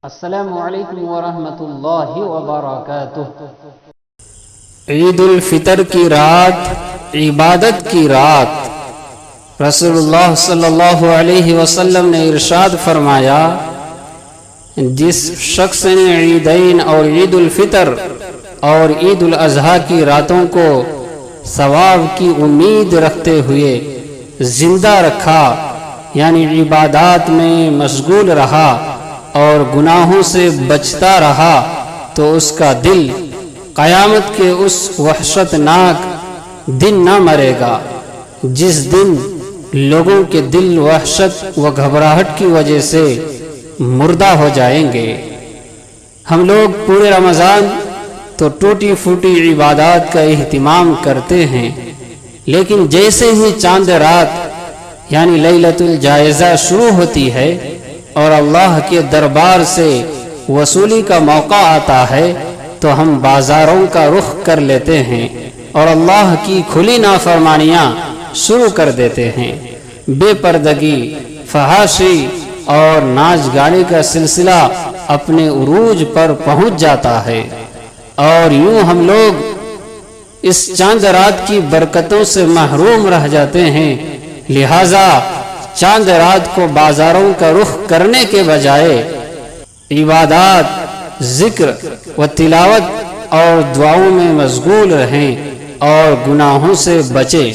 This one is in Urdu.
السلام علیکم ورحمۃ اللہ وبرکاتہ۔ عید الفطر کی رات عبادت کی رات۔ رسول اللہ صلی اللہ علیہ وسلم نے ارشاد فرمایا، جس شخص نے عیدین اور عید الفطر اور عید الاضحیٰ کی راتوں کو ثواب کی امید رکھتے ہوئے زندہ رکھا، یعنی عبادات میں مشغول رہا اور گناہوں سے بچتا رہا، تو اس کا دل قیامت کے اس وحشت ناک دن نہ مرے گا جس دن لوگوں کے دل وحشت و گھبراہٹ کی وجہ سے مردہ ہو جائیں گے۔ ہم لوگ پورے رمضان تو ٹوٹی پھوٹی عبادات کا اہتمام کرتے ہیں، لیکن جیسے ہی چاند رات یعنی لیلۃ الجائزہ شروع ہوتی ہے اور اللہ کے دربار سے وصولی کا موقع آتا ہے تو ہم بازاروں کا رخ کر لیتے ہیں اور اللہ کی کھلی نافرمانیاں شروع کر دیتے ہیں۔ بے پردگی، فحاشی اور ناچ گانے کا سلسلہ اپنے عروج پر پہنچ جاتا ہے، اور یوں ہم لوگ اس چاند رات کی برکتوں سے محروم رہ جاتے ہیں۔ لہذا چاند رات کو بازاروں کا رخ کرنے کے بجائے عبادات، ذکر و تلاوت اور دعاؤں میں مشغول رہیں اور گناہوں سے بچیں۔